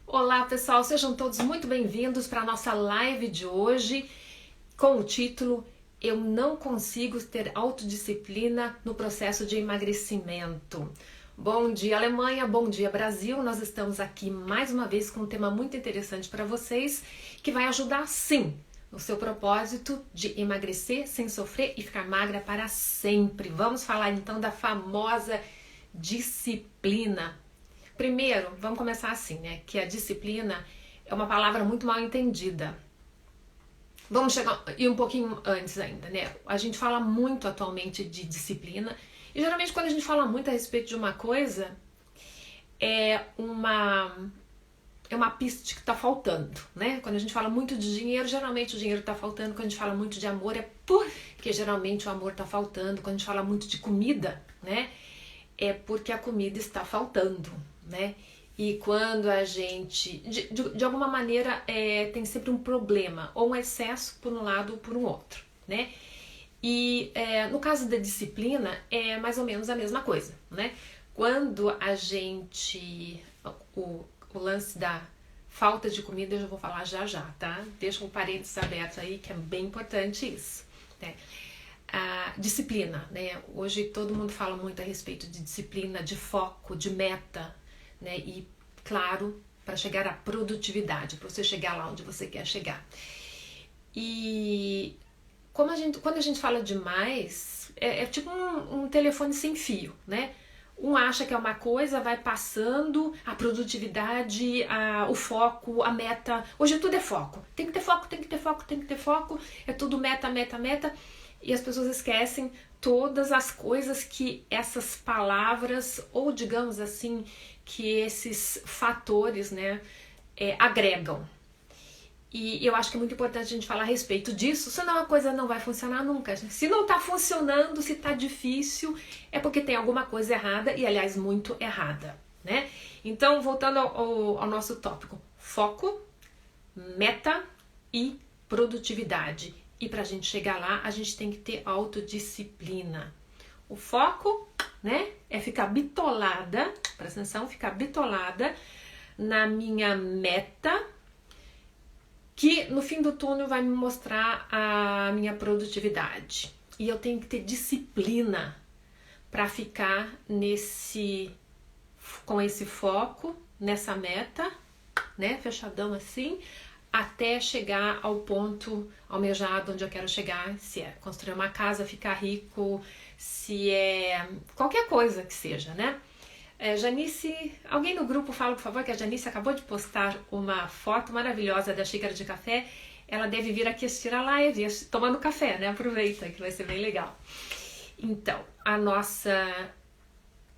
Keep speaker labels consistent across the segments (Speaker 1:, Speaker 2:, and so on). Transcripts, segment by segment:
Speaker 1: Olá pessoal, sejam todos muito bem-vindos para a nossa live de hoje com o título Eu não consigo ter autodisciplina no processo de emagrecimento. Bom dia Alemanha, bom dia Brasil, nós estamos aqui mais uma vez com um tema muito interessante para vocês que vai ajudar sim no seu propósito de emagrecer sem sofrer e ficar magra para sempre. Vamos falar então da famosa disciplina. Primeiro, vamos começar assim, né? Que a disciplina é uma palavra muito mal entendida. Vamos ir um pouquinho antes ainda, né? A gente fala muito atualmente de disciplina e geralmente quando a gente fala muito a respeito de uma coisa é uma pista de que está faltando, né? Quando a gente fala muito de dinheiro, geralmente o dinheiro está faltando. Quando a gente fala muito de amor é porque geralmente o amor está faltando. Quando a gente fala muito de comida, né? É porque a comida está faltando, né? E quando a gente, de alguma maneira, tem sempre um problema, ou um excesso por um lado ou por um outro, né? E no caso da disciplina, é mais ou menos a mesma coisa, né? Quando a gente, o lance da falta de comida, eu já vou falar já, tá? Deixa um parênteses aberto aí, que é bem importante isso, né? A disciplina, né? Hoje todo mundo fala muito a respeito de disciplina, de foco, de meta, né? E claro, para chegar à produtividade, para você chegar lá onde você quer chegar. E quando a gente fala demais, é tipo um telefone sem fio, né? Um acha que é uma coisa, vai passando a produtividade, o foco, a meta. Hoje tudo é foco. Tem que ter foco, tem que ter foco, tem que ter foco. É tudo meta, meta, meta. E as pessoas esquecem todas as coisas que essas palavras, ou digamos assim, que esses fatores, né, agregam. E eu acho que é muito importante a gente falar a respeito disso, senão a coisa não vai funcionar nunca. Se não está funcionando, se está difícil, é porque tem alguma coisa errada, e aliás, muito errada, né? Então, voltando ao nosso tópico, foco, meta e produtividade. E para a gente chegar lá, a gente tem que ter autodisciplina. O foco, né, é ficar bitolada, presta atenção, ficar bitolada na minha meta, que no fim do túnel vai me mostrar a minha produtividade. E eu tenho que ter disciplina para ficar com esse foco, nessa meta, né, fechadão assim, até chegar ao ponto almejado onde eu quero chegar, se é construir uma casa, ficar rico, se é qualquer coisa que seja, né? Janice, alguém no grupo fala, por favor, que a Janice acabou de postar uma foto maravilhosa da xícara de café. Ela deve vir aqui assistir a live, tomando café, né? Aproveita, que vai ser bem legal. Então,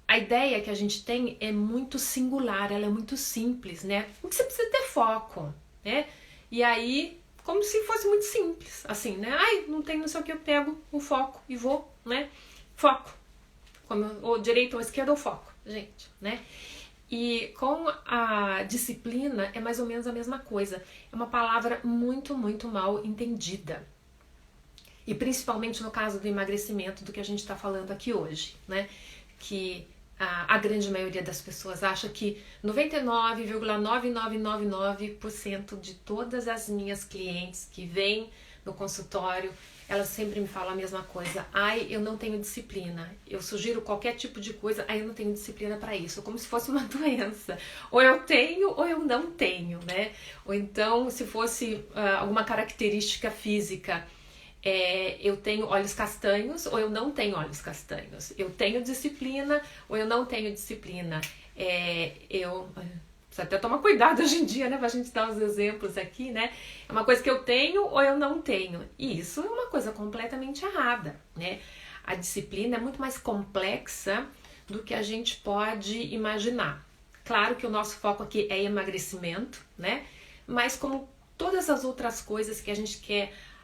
Speaker 1: a ideia que a gente tem é muito singular, ela é muito simples, né? Você precisa ter foco, né? E aí, como se fosse muito simples, assim, né? Ai, não tem não sei o que, eu pego o foco e vou, né? Foco. Ou direita ou esquerda ou foco, gente, né? E com a disciplina é mais ou menos a mesma coisa. É uma palavra muito, muito mal entendida. E principalmente no caso do emagrecimento, do que a gente está falando aqui hoje, né? Que a grande maioria das pessoas acha que 99,9999% de todas as minhas clientes que vêm no consultório, elas sempre me falam a mesma coisa. Ai, eu não tenho disciplina. Eu sugiro qualquer tipo de coisa, ai, eu não tenho disciplina para isso. Como se fosse uma doença. Ou eu tenho ou eu não tenho, né? Ou então, se fosse alguma característica física, eu tenho olhos castanhos ou eu não tenho olhos castanhos. Eu tenho disciplina ou eu não tenho disciplina. Precisa até tomar cuidado hoje em dia, né? Pra gente dar os exemplos aqui, né? É uma coisa que eu tenho ou eu não tenho. E isso é uma coisa completamente errada, né? A disciplina é muito mais complexa do que a gente pode imaginar. Claro que o nosso foco aqui é emagrecimento, né? Mas como todas as outras coisas que a gente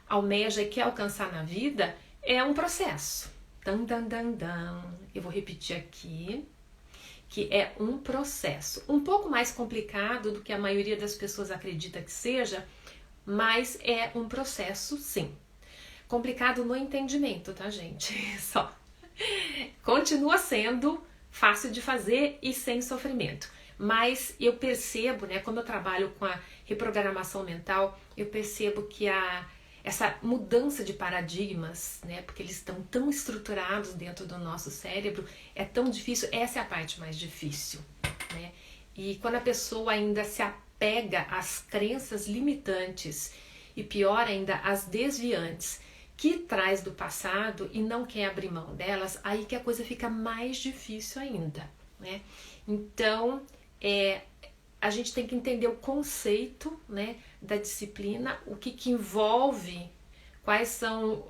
Speaker 1: almeja e quer alcançar na vida, é um processo. Eu vou repetir aqui, que é um processo. Um pouco mais complicado do que a maioria das pessoas acredita que seja, mas é um processo, sim. Complicado no entendimento, tá, gente? Só. Continua sendo fácil de fazer e sem sofrimento. Mas eu percebo, né, como eu trabalho com a reprogramação mental, eu percebo que essa mudança de paradigmas, né, porque eles estão tão estruturados dentro do nosso cérebro, é tão difícil, essa é a parte mais difícil, né? E quando a pessoa ainda se apega às crenças limitantes e pior ainda, às desviantes, que traz do passado e não quer abrir mão delas, aí que a coisa fica mais difícil ainda, né? Então, a gente tem que entender o conceito, né, da disciplina, o que envolve, quais são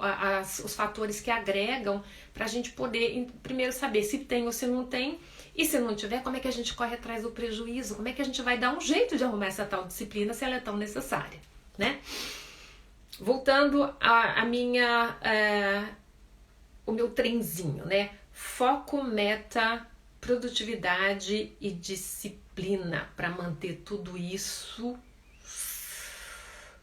Speaker 1: os fatores que agregam, para a gente poder primeiro saber se tem ou se não tem, e se não tiver, como é que a gente corre atrás do prejuízo, como é que a gente vai dar um jeito de arrumar essa tal disciplina se ela é tão necessária, né? Voltando o meu trenzinho, né? Foco, meta, produtividade e disciplina para manter tudo isso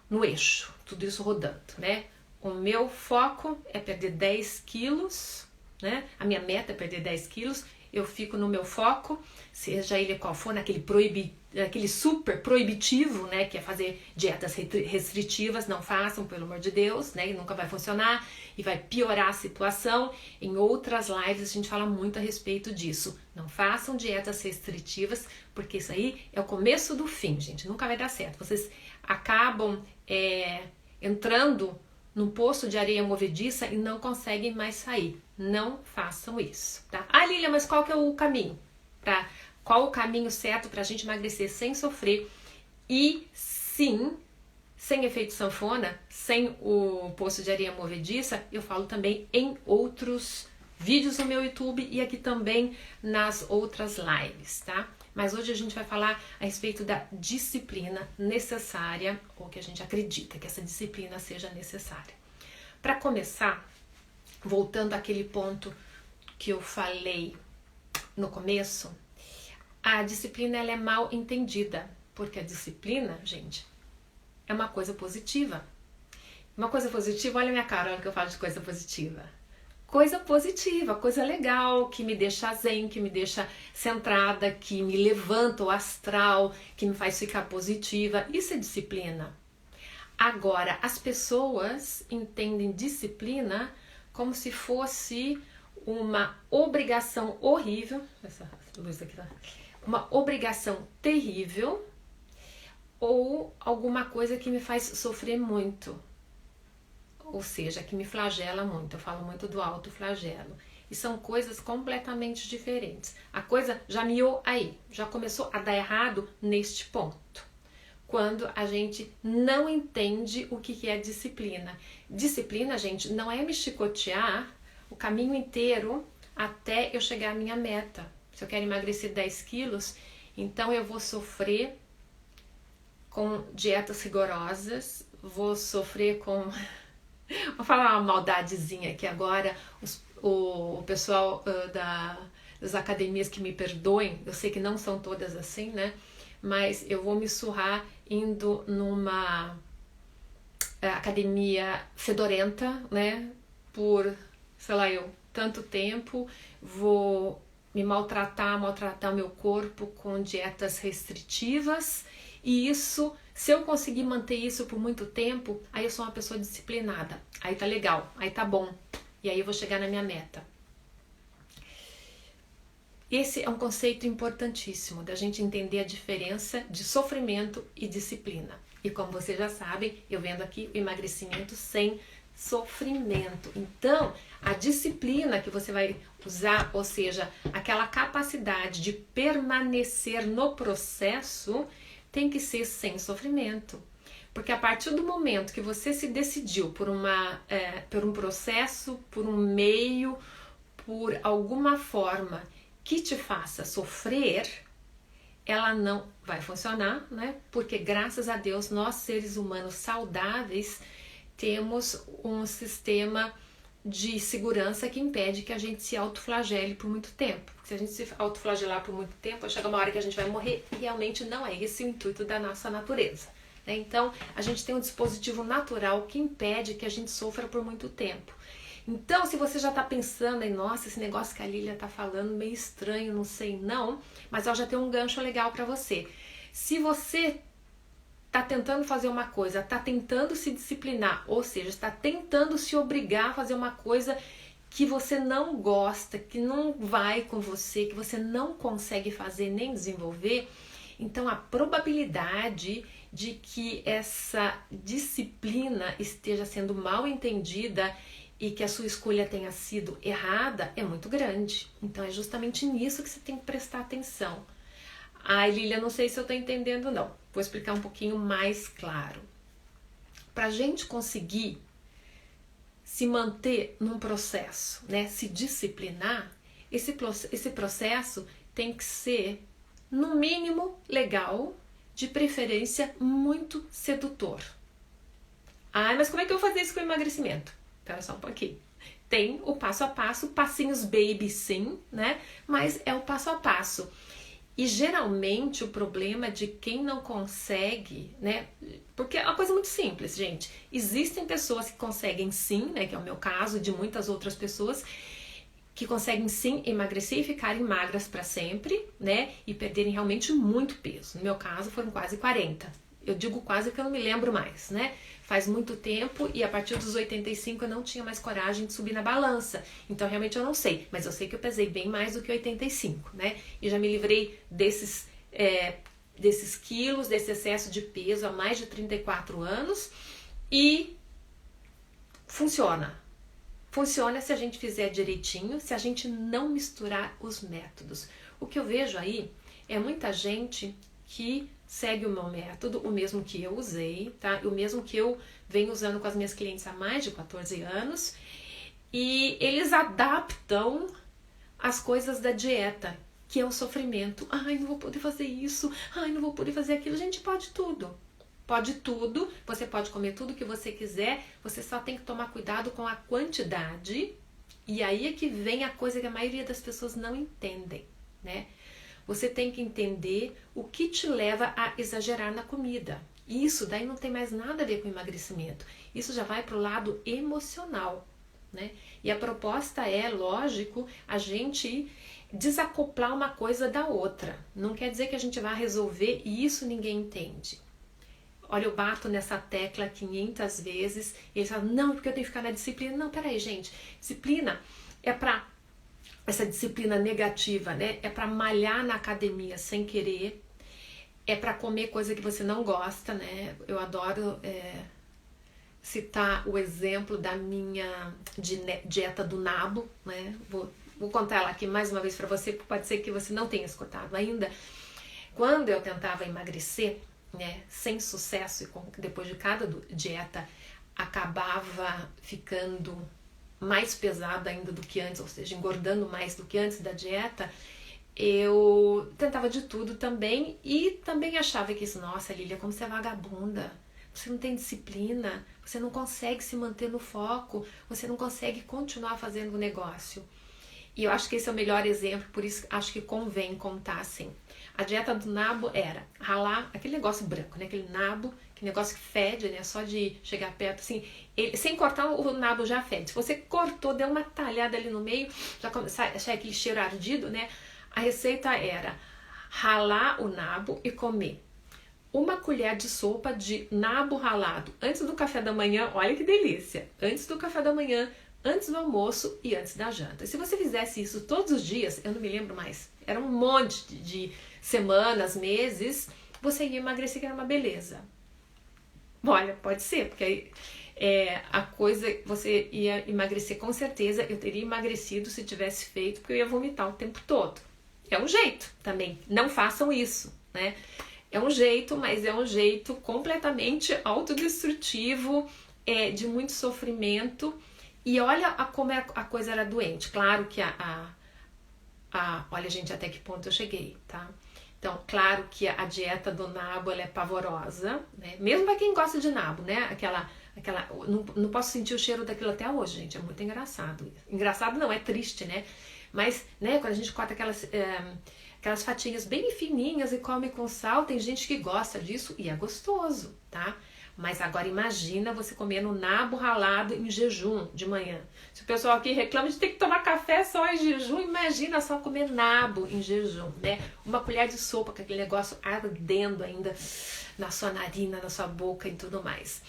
Speaker 1: no eixo, tudo isso rodando, né? O meu foco é perder 10 quilos, né? A minha meta é perder 10 quilos, eu fico no meu foco, seja ele qual for, aquele super proibitivo, né? Que é fazer dietas restritivas, não façam, pelo amor de Deus, né? E nunca vai funcionar e vai piorar a situação. Em outras lives a gente fala muito a respeito disso. Não façam dietas restritivas, porque isso aí é o começo do fim, gente. Nunca vai dar certo. Vocês acabam entrando num poço de areia movediça e não conseguem mais sair. Não façam isso, tá? Ah, Lília, mas qual que é o caminho? Qual o caminho certo pra gente emagrecer sem sofrer? E sim, sem efeito sanfona, sem o poço de areia movediça, eu falo também em outros vídeos no meu YouTube e aqui também nas outras lives, tá? Mas hoje a gente vai falar a respeito da disciplina necessária, ou que a gente acredita que essa disciplina seja necessária. Para começar, voltando àquele ponto que eu falei no começo, a disciplina ela é mal entendida, porque a disciplina, gente, é uma coisa positiva. Uma coisa positiva, olha a minha cara, olha que eu falo de coisa positiva. Coisa positiva, coisa legal, que me deixa zen, que me deixa centrada, que me levanta o astral, que me faz ficar positiva. Isso é disciplina. Agora, as pessoas entendem disciplina como se fosse uma obrigação horrível, essa luz aqui tá, uma obrigação terrível ou alguma coisa que me faz sofrer muito. Ou seja, que me flagela muito. Eu falo muito do autoflagelo. E são coisas completamente diferentes. A coisa já miou aí, já começou a dar errado neste ponto. Quando a gente não entende o que é disciplina. Disciplina, gente, não é me chicotear o caminho inteiro até eu chegar à minha meta. Se eu quero emagrecer 10 quilos, então eu vou sofrer com dietas rigorosas, vou sofrer com... Vou falar uma maldadezinha aqui agora, o pessoal das academias que me perdoem, eu sei que não são todas assim, né? Mas eu vou me surrar indo numa academia fedorenta, né? Por, sei lá, tanto tempo, vou me maltratar o meu corpo com dietas restritivas. E isso, se eu conseguir manter isso por muito tempo, aí eu sou uma pessoa disciplinada. Aí tá legal, aí tá bom. E aí eu vou chegar na minha meta. Esse é um conceito importantíssimo, da gente entender a diferença de sofrimento e disciplina. E como vocês já sabem, eu vendo aqui o emagrecimento sem sofrimento. Então, a disciplina que você vai usar, ou seja, aquela capacidade de permanecer no processo, tem que ser sem sofrimento. Porque a partir do momento que você se decidiu por um processo, por um meio, por alguma forma que te faça sofrer, ela não vai funcionar, né? Porque graças a Deus, nós seres humanos saudáveis temos um sistema de segurança que impede que a gente se autoflagele por muito tempo. Porque se a gente se autoflagelar por muito tempo, vai chegar uma hora que a gente vai morrer e realmente não é esse o intuito da nossa natureza, né? Então, a gente tem um dispositivo natural que impede que a gente sofra por muito tempo. Então, se você já está pensando em, nossa, esse negócio que a Lília está falando, meio estranho, não sei não, mas eu já tenho um gancho legal para você. Se você está tentando fazer uma coisa, está tentando se disciplinar, ou seja, está tentando se obrigar a fazer uma coisa que você não gosta, que não vai com você, que você não consegue fazer nem desenvolver, então a probabilidade de que essa disciplina esteja sendo mal entendida e que a sua escolha tenha sido errada é muito grande. Então é justamente nisso que você tem que prestar atenção. Ai, Lília, não sei se eu estou entendendo não. Vou explicar um pouquinho mais claro. Para a gente conseguir se manter num processo, né, se disciplinar, esse processo tem que ser, no mínimo, legal, de preferência muito sedutor. Ai, mas como é que eu vou fazer isso com o emagrecimento? Espera só um pouquinho. Tem o passo a passo, passinhos baby sim, né? Mas é o passo a passo. E geralmente o problema de quem não consegue, né? Porque é uma coisa muito simples, gente. Existem pessoas que conseguem sim, né? Que é o meu caso e de muitas outras pessoas que conseguem sim emagrecer e ficarem magras para sempre, né? E perderem realmente muito peso. No meu caso foram quase 40. Eu digo quase porque eu não me lembro mais, né? Faz muito tempo e a partir dos 85 eu não tinha mais coragem de subir na balança. Então realmente eu não sei, mas eu sei que eu pesei bem mais do que 85, né? E já me livrei desses quilos, desse excesso de peso há mais de 34 anos e funciona. Funciona se a gente fizer direitinho, se a gente não misturar os métodos. O que eu vejo aí é muita gente que segue o meu método, o mesmo que eu usei, tá? O mesmo que eu venho usando com as minhas clientes há mais de 14 anos. E eles adaptam as coisas da dieta, que é o sofrimento. Ai, não vou poder fazer isso. Ai, não vou poder fazer aquilo. Gente, pode tudo. Pode tudo. Você pode comer tudo que você quiser. Você só tem que tomar cuidado com a quantidade. E aí é que vem a coisa que a maioria das pessoas não entendem, né? Você tem que entender o que te leva a exagerar na comida. Isso daí não tem mais nada a ver com emagrecimento. Isso já vai para o lado emocional, né? E a proposta é, lógico, a gente desacoplar uma coisa da outra. Não quer dizer que a gente vai resolver e isso ninguém entende. Olha, eu bato nessa tecla 500 vezes e eles falam, não, porque eu tenho que ficar na disciplina. Não, peraí, gente. Disciplina é para... Essa disciplina negativa, né? É para malhar na academia sem querer, é para comer coisa que você não gosta, né? Eu adoro citar o exemplo da minha dieta do nabo, né? Vou contar ela aqui mais uma vez para você, porque pode ser que você não tenha escutado ainda. Quando eu tentava emagrecer, né? Sem sucesso e depois de cada dieta acabava ficando mais pesada ainda do que antes, ou seja, engordando mais do que antes da dieta, eu tentava de tudo também e também achava que isso, nossa, Lília, como você é vagabunda, você não tem disciplina, você não consegue se manter no foco, você não consegue continuar fazendo o negócio. E eu acho que esse é o melhor exemplo, por isso acho que convém contar assim. A dieta do nabo era ralar aquele negócio branco, né? Aquele nabo, aquele negócio que fede, né? Só de chegar perto, assim, sem cortar o nabo já fede. Se você cortou, deu uma talhada ali no meio, já sai aquele cheiro ardido, né? A receita era ralar o nabo e comer uma colher de sopa de nabo ralado antes do café da manhã. Olha que delícia! Antes do café da manhã, antes do almoço e antes da janta. Se você fizesse isso todos os dias, eu não me lembro mais, era um monte de semanas, meses, você ia emagrecer, que era uma beleza. Olha, pode ser, porque a coisa, você ia emagrecer com certeza, eu teria emagrecido se tivesse feito, porque eu ia vomitar o tempo todo. É um jeito também, não façam isso, né? É um jeito, mas é um jeito completamente autodestrutivo, de muito sofrimento. E olha como a coisa era doente. Claro que olha, gente, até que ponto eu cheguei, tá? Então, claro que a dieta do nabo, ela é pavorosa, né? Mesmo pra quem gosta de nabo, né? Não posso sentir o cheiro daquilo até hoje, gente. É muito engraçado. Engraçado não, é triste, né? Mas, né, quando a gente corta aquelas fatinhas bem fininhas e come com sal, tem gente que gosta disso e é gostoso, tá? Mas agora imagina você comendo nabo ralado em jejum de manhã. Se o pessoal aqui reclama de ter que tomar café só em jejum, imagina só comer nabo em jejum, né? Uma colher de sopa com aquele negócio ardendo ainda na sua narina, na sua boca e tudo mais.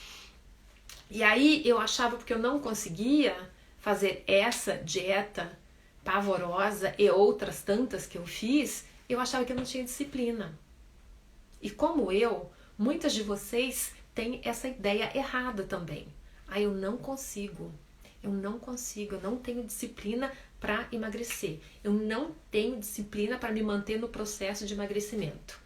Speaker 1: E aí eu achava, porque eu não conseguia fazer essa dieta pavorosa e outras tantas que eu fiz, eu achava que eu não tinha disciplina. E como eu, muitas de vocês têm essa ideia errada também. Eu não consigo, eu não tenho disciplina para emagrecer, eu não tenho disciplina para me manter no processo de emagrecimento.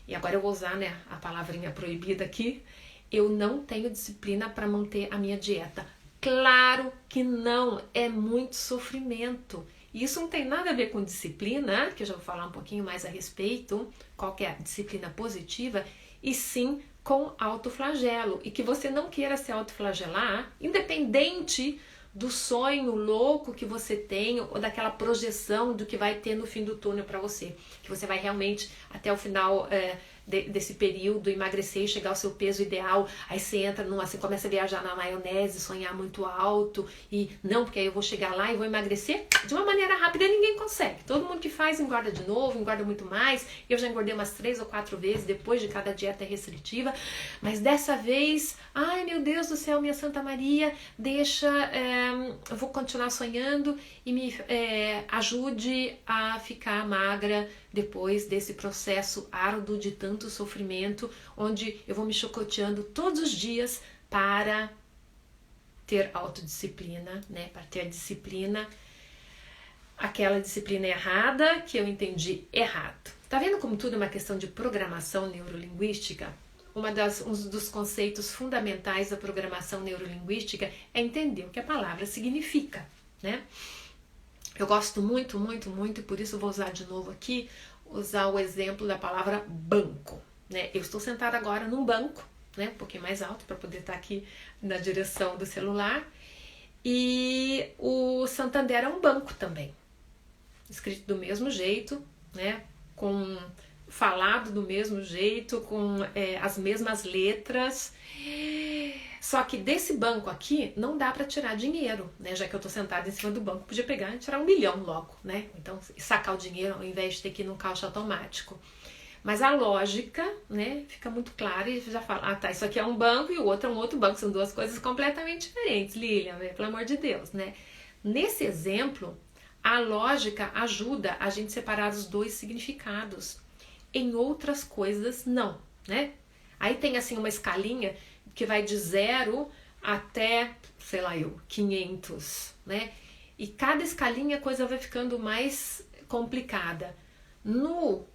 Speaker 1: E agora eu vou usar, né, a palavrinha proibida aqui, eu não tenho disciplina para manter a minha dieta. Claro que não, é muito sofrimento. E isso não tem nada a ver com disciplina, que eu já vou falar um pouquinho mais a respeito, qual que é a disciplina positiva, e sim com autoflagelo. E que você não queira se autoflagelar, independente do sonho louco que você tem ou daquela projeção do que vai ter no fim do túnel para você. Que você vai realmente, até o final desse período, emagrecer e chegar ao seu peso ideal. Aí você entra você começa a viajar na maionese, sonhar muito alto e não, porque aí eu vou chegar lá e vou emagrecer de uma maneira rápida. Ninguém consegue. Todo mundo que faz engorda de novo, engorda muito mais. Eu já engordei umas 3 ou 4 vezes depois de cada dieta restritiva, mas dessa vez, ai meu Deus do céu, minha Santa Maria, deixa, eu vou continuar sonhando e me ajude a ficar magra depois desse processo árduo de tanto sofrimento, onde eu vou me chicoteando todos os dias para ter autodisciplina, né? Para ter disciplina, aquela disciplina errada que eu entendi errado. Tá vendo como tudo é uma questão de programação neurolinguística? Um dos conceitos fundamentais da programação neurolinguística é entender o que a palavra significa, né? Eu gosto muito, muito, muito, e por isso vou usar de novo aqui, usar o exemplo da palavra banco, né? Eu estou sentada agora num banco, né? Um pouquinho mais alto para poder estar aqui na direção do celular, e o Santander é um banco também, escrito do mesmo jeito, né? Falado do mesmo jeito, com as mesmas letras. Só que desse banco aqui não dá para tirar dinheiro, né? Já que eu tô sentada em cima do banco, podia pegar e tirar 1 milhão logo, né? Então, sacar o dinheiro ao invés de ter que ir num caixa automático. Mas a lógica, né, fica muito clara e já fala, tá, isso aqui é um banco e o outro é um outro banco, são duas coisas completamente diferentes, Lilian, né? Pelo amor de Deus, né? Nesse exemplo, a lógica ajuda a gente separar os dois significados. Em outras coisas, não, né? Aí tem assim uma escalinha que vai de 0 até, 500, né? E cada escalinha a coisa vai ficando mais complicada. No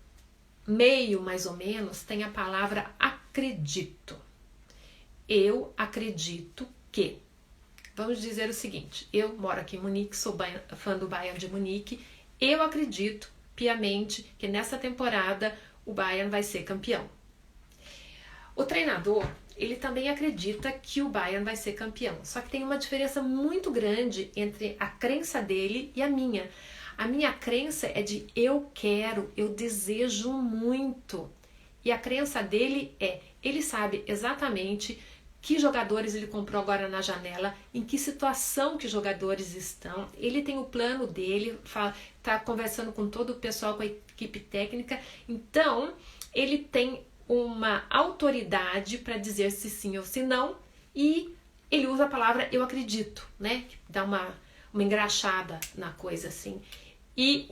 Speaker 1: meio, mais ou menos, tem a palavra acredito. Eu acredito que. Vamos dizer o seguinte, eu moro aqui em Munique, sou fã do Bayern de Munique, eu acredito piamente que nessa temporada o Bayern vai ser campeão. O treinador, ele também acredita que o Bayern vai ser campeão, só que tem uma diferença muito grande entre a crença dele e a minha. A minha crença é de eu quero, eu desejo muito. E a crença dele ele sabe exatamente que jogadores ele comprou agora na janela, em que situação que os jogadores estão, ele tem o plano dele, está conversando com todo o pessoal, com a equipe técnica, então ele tem uma autoridade para dizer se sim ou se não, e ele usa a palavra eu acredito, né? Dá uma engraxada na coisa assim. E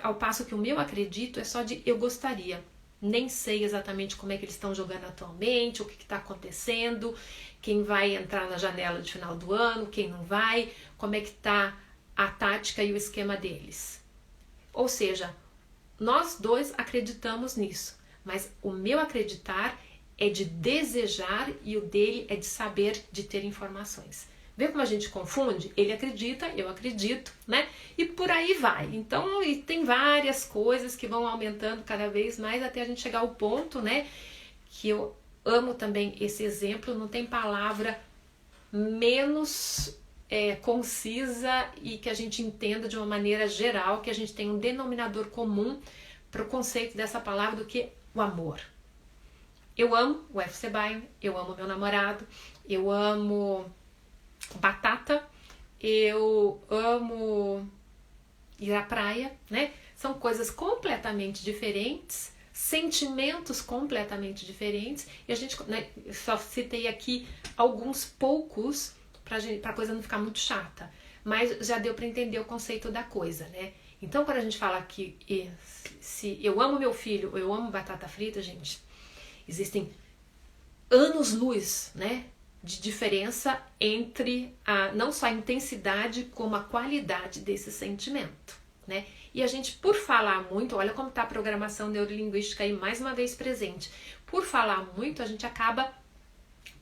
Speaker 1: ao passo que o meu acredito é só de eu gostaria. Nem sei exatamente como é que eles estão jogando atualmente, o que está acontecendo, quem vai entrar na janela de final do ano, quem não vai, como é que está a tática e o esquema deles. Ou seja, nós dois acreditamos nisso, mas o meu acreditar é de desejar e o dele é de saber, de ter informações. Vê como a gente confunde? Ele acredita, eu acredito, né? E por aí vai. Então, e tem várias coisas que vão aumentando cada vez mais até a gente chegar ao ponto, né? Que eu amo também esse exemplo, não tem palavra menos concisa e que a gente entenda de uma maneira geral, que a gente tem um denominador comum para o conceito dessa palavra do que o amor. Eu amo o UFC Bayern, eu amo meu namorado, eu amo batata, eu amo ir à praia, né? São coisas completamente diferentes, sentimentos completamente diferentes, e a gente, né, só citei aqui alguns poucos para a coisa não ficar muito chata, mas já deu para entender o conceito da coisa, né? Então, quando a gente fala que se eu amo meu filho ou eu amo batata frita, gente, existem anos-luz, né, de diferença entre não só a intensidade, como a qualidade desse sentimento, né? E a gente, por falar muito, olha como está a programação neurolinguística aí mais uma vez presente, por falar muito, a gente acaba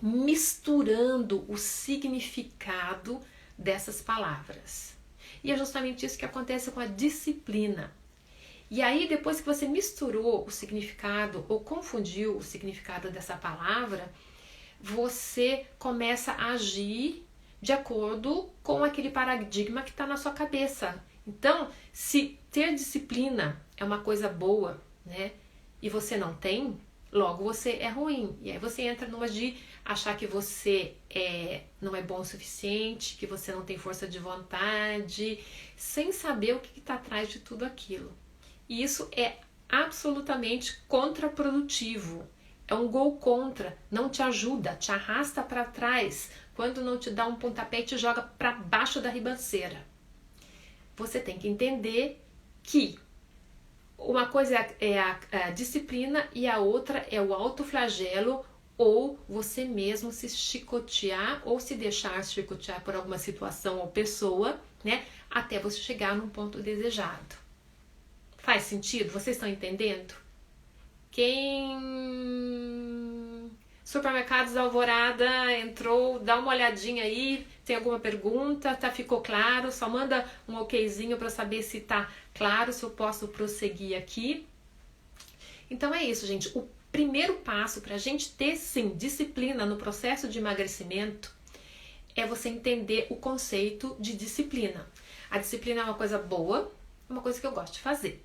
Speaker 1: misturando o significado dessas palavras. E é justamente isso que acontece com a disciplina. E aí, depois que você misturou o significado ou confundiu o significado dessa palavra, você começa a agir de acordo com aquele paradigma que está na sua cabeça. Então, se ter disciplina é uma coisa boa, né, e você não tem, logo você é ruim. E aí você entra numa de achar que você não é bom o suficiente, que você não tem força de vontade, sem saber o que está atrás de tudo aquilo. E isso é absolutamente contraprodutivo. É um gol contra, não te ajuda, te arrasta para trás, quando não te dá um pontapé e te joga para baixo da ribanceira. Você tem que entender que uma coisa é a disciplina e a outra é o autoflagelo, ou você mesmo se chicotear ou se deixar chicotear por alguma situação ou pessoa, né, até você chegar num ponto desejado. Faz sentido? Vocês estão entendendo? Supermercados da Alvorada entrou, dá uma olhadinha aí, tem alguma pergunta, ficou claro? Só manda um okzinho para saber se tá claro, se eu posso prosseguir aqui. Então é isso, gente. O primeiro passo para a gente ter, sim, disciplina no processo de emagrecimento é você entender o conceito de disciplina. A disciplina é uma coisa boa, é uma coisa que eu gosto de fazer.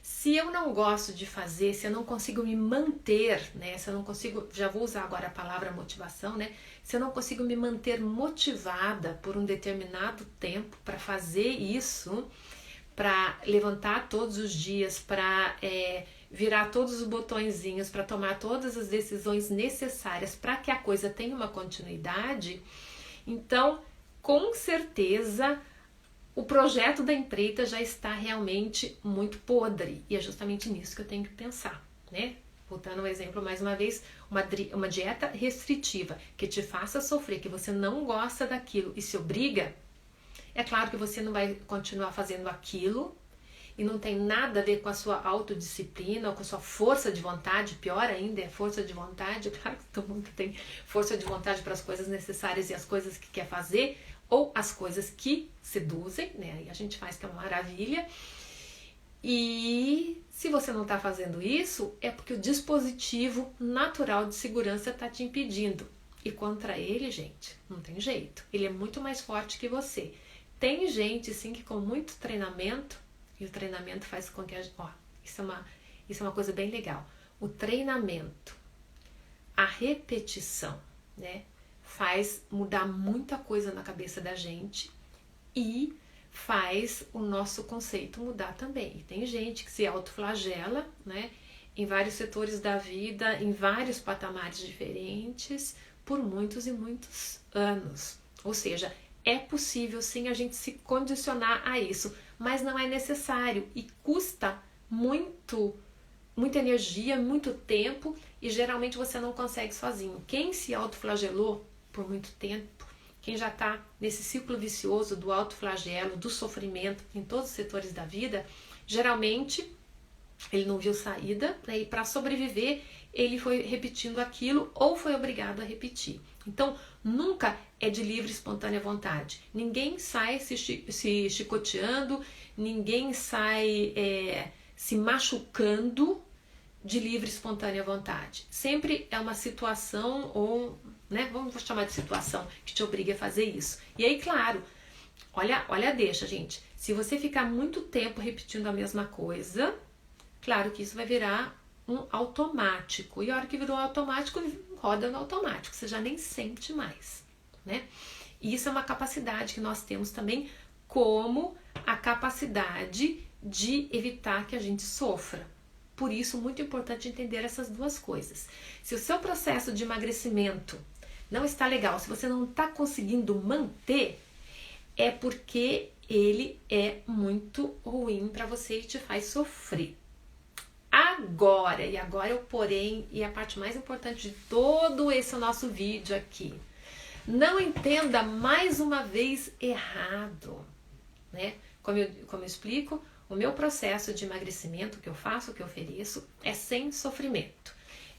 Speaker 1: Se eu não gosto de fazer, se eu não consigo me manter, né? Se eu não consigo, já vou usar agora a palavra motivação, né? Se eu não consigo me manter motivada por um determinado tempo para fazer isso, para levantar todos os dias, para virar todos os botõezinhos, para tomar todas as decisões necessárias para que a coisa tenha uma continuidade, então, com certeza, o projeto da empreita já está realmente muito podre, e é justamente nisso que eu tenho que pensar, né? Voltando ao exemplo mais uma vez, uma dieta restritiva que te faça sofrer, que você não gosta daquilo e se obriga, é claro que você não vai continuar fazendo aquilo e não tem nada a ver com a sua autodisciplina ou com a sua força de vontade, pior ainda é força de vontade, claro que todo mundo tem força de vontade para as coisas necessárias e as coisas que quer fazer, ou as coisas que seduzem, né? Aí a gente faz que é uma maravilha. E se você não está fazendo isso, é porque o dispositivo natural de segurança está te impedindo. E contra ele, gente, não tem jeito. Ele é muito mais forte que você. Tem gente, sim, que com muito treinamento, e o treinamento faz com que a gente... isso é uma coisa bem legal. O treinamento, a repetição, né? Faz mudar muita coisa na cabeça da gente e faz o nosso conceito mudar também. E tem gente que se autoflagela, né, em vários setores da vida, em vários patamares diferentes, por muitos e muitos anos. Ou seja, é possível sim a gente se condicionar a isso, mas não é necessário e custa muita energia, muito tempo, e geralmente você não consegue sozinho. Quem se autoflagelou por muito tempo, quem já está nesse ciclo vicioso do autoflagelo, do sofrimento em todos os setores da vida, geralmente ele não viu saída, né, e para sobreviver ele foi repetindo aquilo ou foi obrigado a repetir. Então nunca é de livre e espontânea vontade. Ninguém sai se chicoteando, ninguém sai se machucando de livre e espontânea vontade. Sempre é uma situação ou, né, vamos chamar de situação que te obriga a fazer isso. E aí, claro, olha a deixa, gente. Se você ficar muito tempo repetindo a mesma coisa, claro que isso vai virar um automático. E a hora que virou automático, roda no automático, você já nem sente mais, né? E isso é uma capacidade que nós temos também, como a capacidade de evitar que a gente sofra. Por isso, muito importante entender essas duas coisas. Se o seu processo de emagrecimento não está legal, se você não está conseguindo manter, é porque ele é muito ruim para você e te faz sofrer. Agora é o porém e a parte mais importante de todo esse nosso vídeo aqui. Não entenda mais uma vez errado, né? Como eu explico, o meu processo de emagrecimento, que eu faço, que eu ofereço, é sem sofrimento.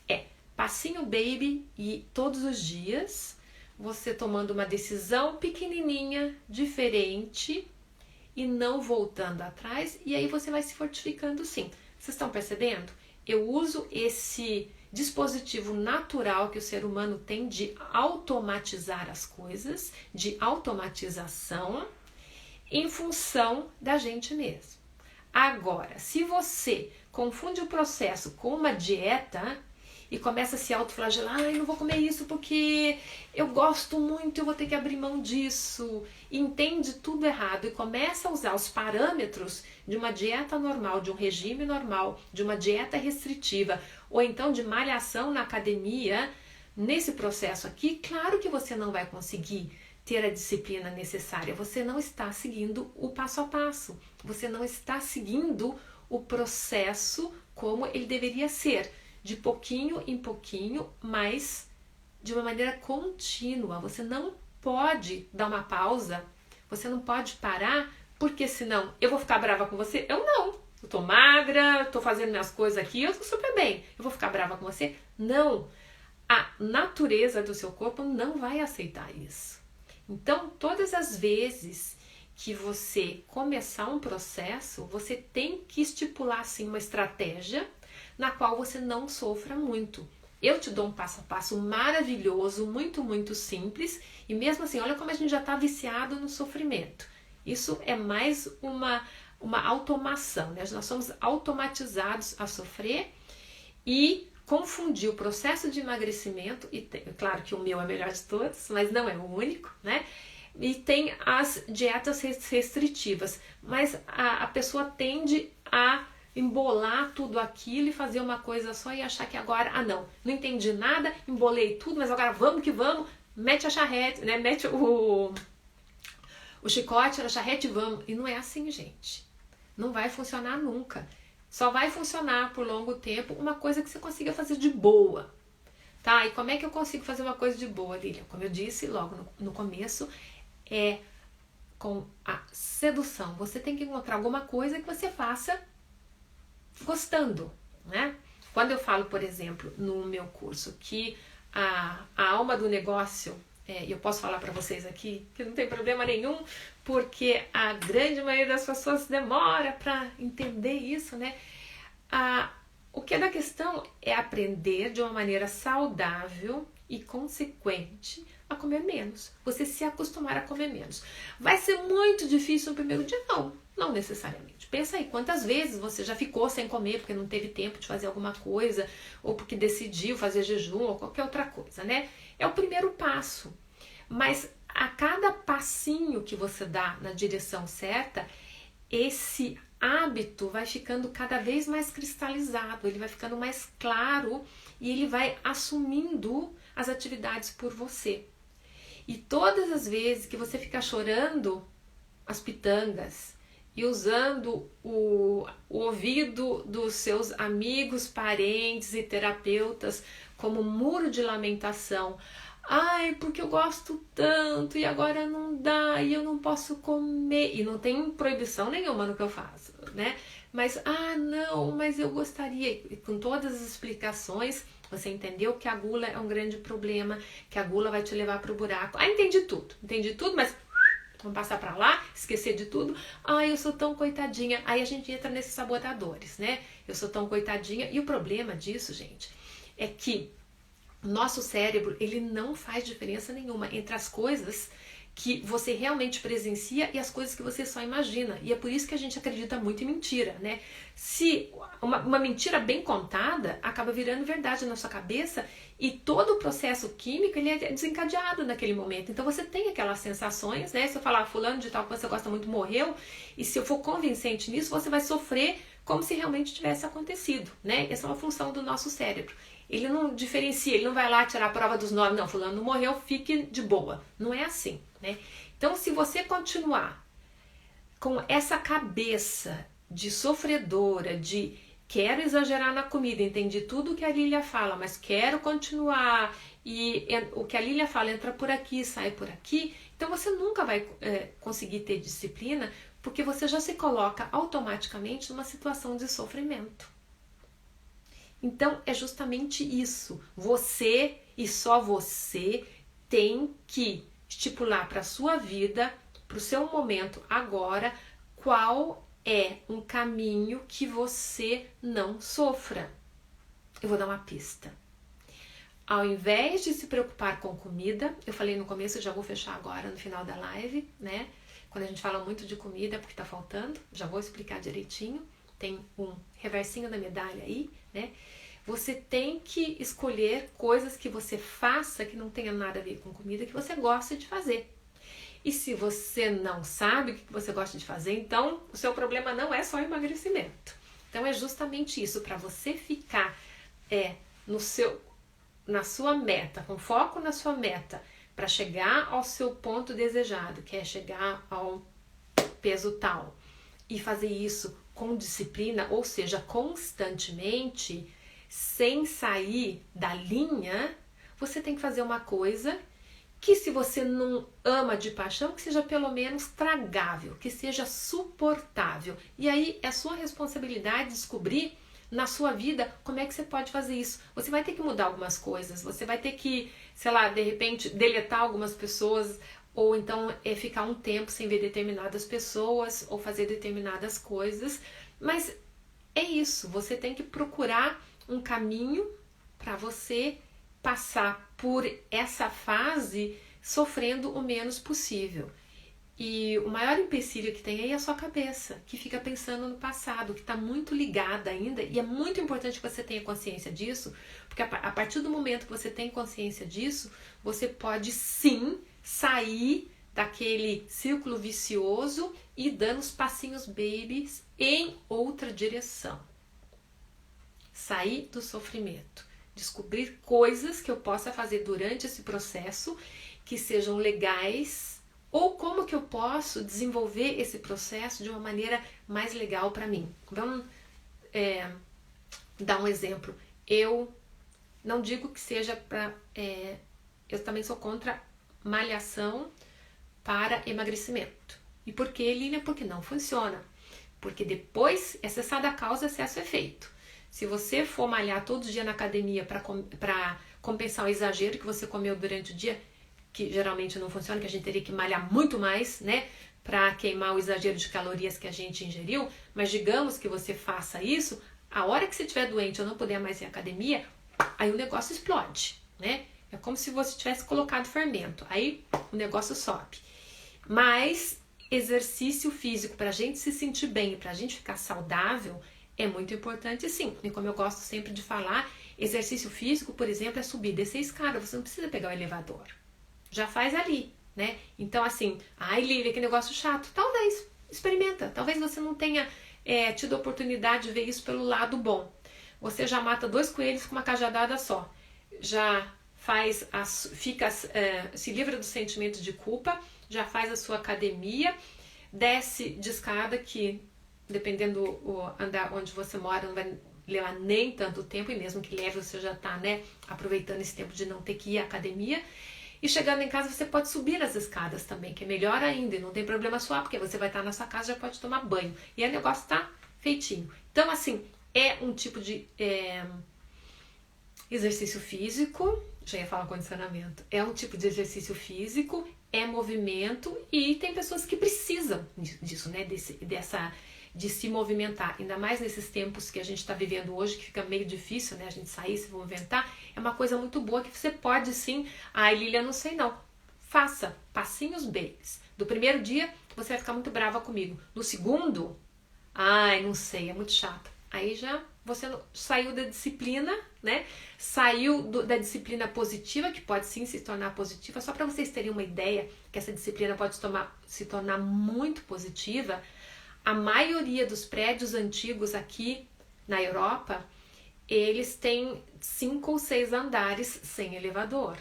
Speaker 1: É passinho baby e todos os dias você tomando uma decisão pequenininha, diferente e não voltando atrás, e aí você vai se fortificando sim. Vocês estão percebendo? Eu uso esse dispositivo natural que o ser humano tem de automatizar as coisas, de automatização, em função da gente mesmo. Agora, se você confunde o processo com uma dieta e começa a se autoflagelar, ai, não vou comer isso porque eu gosto muito, eu vou ter que abrir mão disso, e entende tudo errado e começa a usar os parâmetros de uma dieta normal, de um regime normal, de uma dieta restritiva, ou então de malhação na academia, nesse processo aqui, claro que você não vai conseguir ter a disciplina necessária, você não está seguindo o passo a passo, você não está seguindo o processo como ele deveria ser, de pouquinho em pouquinho, mas de uma maneira contínua. Você não pode dar uma pausa, você não pode parar, porque senão eu vou ficar brava com você? Eu não. Eu tô magra, tô fazendo minhas coisas aqui, eu tô super bem. Eu vou ficar brava com você? Não. A natureza do seu corpo não vai aceitar isso. Então, todas as vezes que você começar um processo, você tem que estipular assim uma estratégia na qual você não sofra muito. Eu te dou um passo a passo maravilhoso, muito, muito simples, e mesmo assim, olha como a gente já está viciado no sofrimento. Isso é mais uma automação, né? Nós somos automatizados a sofrer e confundir o processo de emagrecimento, e claro que o meu é o melhor de todos, mas não é o único, né? E tem as dietas restritivas, mas a pessoa tende a embolar tudo aquilo e fazer uma coisa só e achar que agora, não entendi nada, embolei tudo, mas agora vamos que vamos, mete a charrete, né? Mete o chicote na charrete e vamos. E não é assim, gente. Não vai funcionar nunca. Só vai funcionar por longo tempo uma coisa que você consiga fazer de boa. Tá? E como é que eu consigo fazer uma coisa de boa, Lilian? Como eu disse logo no começo, é com a sedução. Você tem que encontrar alguma coisa que você faça gostando, né? Quando eu falo, por exemplo, no meu curso que a alma do negócio, eu posso falar para vocês aqui que não tem problema nenhum, porque a grande maioria das pessoas demora para entender isso, né? O que é da questão é aprender de uma maneira saudável e consequente a comer menos. Você se acostumar a comer menos. Vai ser muito difícil no primeiro dia? Não necessariamente. Pensa aí, quantas vezes você já ficou sem comer porque não teve tempo de fazer alguma coisa, ou porque decidiu fazer jejum, ou qualquer outra coisa, né? É o primeiro passo. Mas a cada passinho que você dá na direção certa, esse hábito vai ficando cada vez mais cristalizado, ele vai ficando mais claro e ele vai assumindo as atividades por você. E todas as vezes que você ficar chorando as pitangas e usando o ouvido dos seus amigos, parentes e terapeutas como muro de lamentação, ai, porque eu gosto tanto e agora não dá e eu não posso comer, e não tem proibição nenhuma no que eu faço, né? Mas, não, mas eu gostaria, e com todas as explicações, você entendeu que a gula é um grande problema, que a gula vai te levar para o buraco. Entendi tudo, mas vamos passar para lá, esquecer de tudo. Eu sou tão coitadinha. Aí a gente entra nesses sabotadores, né? Eu sou tão coitadinha. E o problema disso, gente, é que o nosso cérebro, ele não faz diferença nenhuma entre as coisas que você realmente presencia e as coisas que você só imagina. E é por isso que a gente acredita muito em mentira, né? Se uma mentira bem contada acaba virando verdade na sua cabeça e todo o processo químico ele é desencadeado naquele momento. Então você tem aquelas sensações, né? Se eu falar fulano de tal que você gosta muito morreu, e se eu for convincente nisso, você vai sofrer como se realmente tivesse acontecido, né? Essa é uma função do nosso cérebro. Ele não diferencia, ele não vai lá tirar a prova dos 9, não, fulano não morreu, fique de boa. Não é assim, né? Então, se você continuar com essa cabeça de sofredora, de quero exagerar na comida, entendi tudo que a Lília fala, mas quero continuar, e o que a Lília fala entra por aqui, sai por aqui, então você nunca vai conseguir ter disciplina, porque você já se coloca automaticamente numa situação de sofrimento. Então, é justamente isso. Você e só você tem que estipular para a sua vida, para o seu momento agora, qual é um caminho que você não sofra. Eu vou dar uma pista. Ao invés de se preocupar com comida, eu falei no começo, eu já vou fechar agora no final da live, né? Quando a gente fala muito de comida é porque tá faltando, já vou explicar direitinho. Tem um reversinho da medalha aí, né? Você tem que escolher coisas que você faça que não tenha nada a ver com comida, que você gosta de fazer. E se você não sabe o que você gosta de fazer, então o seu problema não é só emagrecimento. Então é justamente isso, para você ficar na sua meta, com foco na sua meta, para chegar ao seu ponto desejado, que é chegar ao peso tal, e fazer isso com disciplina, ou seja, constantemente, sem sair da linha, você tem que fazer uma coisa que, se você não ama de paixão, que seja pelo menos tragável, que seja suportável. E aí é sua responsabilidade descobrir na sua vida como é que você pode fazer isso. Você vai ter que mudar algumas coisas, você vai ter que, sei lá, de repente deletar algumas pessoas, ou então ficar um tempo sem ver determinadas pessoas, ou fazer determinadas coisas, mas é isso, você tem que procurar um caminho para você passar por essa fase sofrendo o menos possível. E o maior empecilho que tem aí é a sua cabeça, que fica pensando no passado, que está muito ligada ainda, e é muito importante que você tenha consciência disso, porque a partir do momento que você tem consciência disso, você pode sim sair daquele círculo vicioso e dando os passinhos babies em outra direção. Sair do sofrimento, descobrir coisas que eu possa fazer durante esse processo que sejam legais, ou como que eu posso desenvolver esse processo de uma maneira mais legal para mim. Vamos dar um exemplo. Eu não digo que seja para... eu também sou contra malhação para emagrecimento. E por que, Lília? Porque não funciona. Porque depois é cessada a causa, excesso é feito. Se você for malhar todo dia na academia para compensar o exagero que você comeu durante o dia, que geralmente não funciona, que a gente teria que malhar muito mais, né, para queimar o exagero de calorias que a gente ingeriu, mas digamos que você faça isso, a hora que você estiver doente ou não puder mais ir à academia, aí o negócio explode, né? É como se você tivesse colocado fermento, aí o negócio sobe. Mas exercício físico para a gente se sentir bem, para a gente ficar saudável, é muito importante sim. E como eu gosto sempre de falar, exercício físico, por exemplo, é subir e descer escada, você não precisa pegar o elevador. Já faz ali, né? Então assim, ai Lília, que negócio chato. Talvez, experimenta. Talvez você não tenha tido a oportunidade de ver isso pelo lado bom. Você já mata 2 coelhos com uma cajadada só. Já faz, se livra do sentimento de culpa, já faz a sua academia, desce de escada, que dependendo do andar onde você mora, não vai levar nem tanto tempo, e mesmo que leve, você já está, né, aproveitando esse tempo de não ter que ir à academia. E chegando em casa, você pode subir as escadas também, que é melhor ainda, e não tem problema suar, porque você vai estar na sua casa, já pode tomar banho. E aí o negócio está feitinho. Então, assim, é um tipo de exercício físico, já ia falar condicionamento, é um tipo de exercício físico, é movimento, e tem pessoas que precisam disso, né, de se movimentar, ainda mais nesses tempos que a gente está vivendo hoje, que fica meio difícil, né, a gente sair, se movimentar, é uma coisa muito boa que você pode sim. Ai, Lília, não sei não. Faça passinhos babies. Do primeiro dia, você vai ficar muito brava comigo. No segundo, ai, não sei, é muito chato. Aí já você saiu da disciplina, né? Saiu da disciplina positiva, que pode sim se tornar positiva. Só para vocês terem uma ideia que essa disciplina pode se tornar muito positiva, a maioria dos prédios antigos aqui na Europa, eles têm 5 ou 6 andares sem elevador.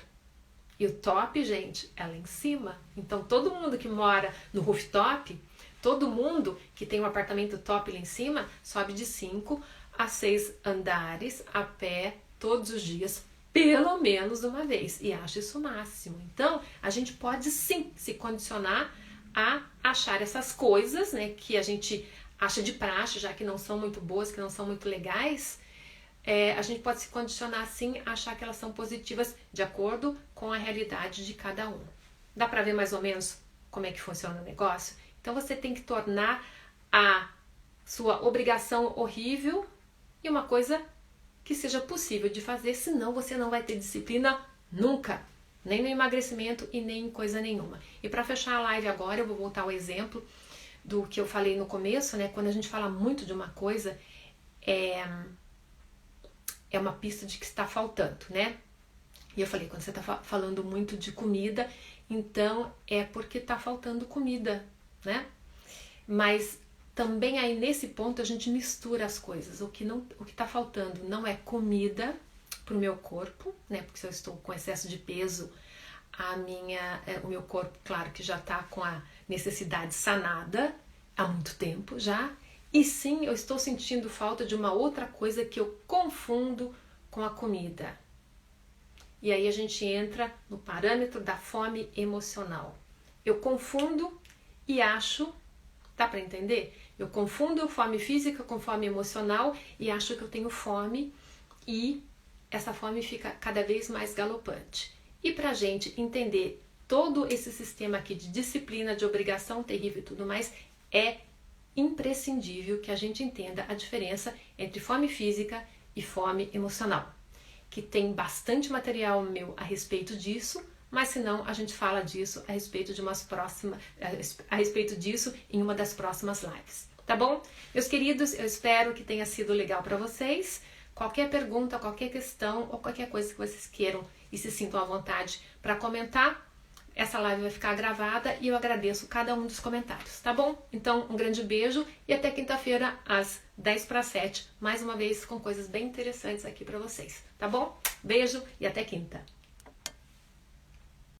Speaker 1: E o top, gente, é lá em cima. Então todo mundo que mora no rooftop, todo mundo que tem um apartamento top lá em cima, sobe de 5 a 6 andares a pé todos os dias, pelo menos uma vez. E acho isso o máximo. Então, a gente pode sim se condicionar a achar essas coisas, né, que a gente acha de praxe, já que não são muito boas, que não são muito legais. A gente pode se condicionar sim a achar que elas são positivas de acordo com a realidade de cada um. Dá para ver mais ou menos como é que funciona o negócio? Então você tem que tornar a sua obrigação horrível e uma coisa que seja possível de fazer, senão você não vai ter disciplina nunca, nem no emagrecimento e nem em coisa nenhuma. E para fechar a live agora, eu vou voltar ao exemplo do que eu falei no começo, né? Quando a gente fala muito de uma coisa, é uma pista de que está faltando, né? E eu falei, quando você está falando muito de comida, então é porque está faltando comida, né? Mas também aí nesse ponto a gente mistura as coisas. O que está faltando não é comida para o meu corpo, né? Porque se eu estou com excesso de peso, o meu corpo, claro que já está com a necessidade sanada há muito tempo já. E sim, eu estou sentindo falta de uma outra coisa que eu confundo com a comida. E aí a gente entra no parâmetro da fome emocional. Eu confundo e acho, dá para entender? Eu confundo fome física com fome emocional e acho que eu tenho fome e essa fome fica cada vez mais galopante. E para a gente entender todo esse sistema aqui de disciplina, de obrigação terrível e tudo mais, é imprescindível que a gente entenda a diferença entre fome física e fome emocional, que tem bastante material meu a respeito disso, mas se não a gente fala disso a respeito disso em uma das próximas lives, tá bom? Meus queridos, eu espero que tenha sido legal para vocês. Qualquer pergunta, qualquer questão ou qualquer coisa que vocês queiram e se sintam à vontade para comentar, essa live vai ficar gravada e eu agradeço cada um dos comentários, tá bom? Então, um grande beijo e até quinta-feira às 6:50, mais uma vez com coisas bem interessantes aqui para vocês, tá bom? Beijo e até quinta!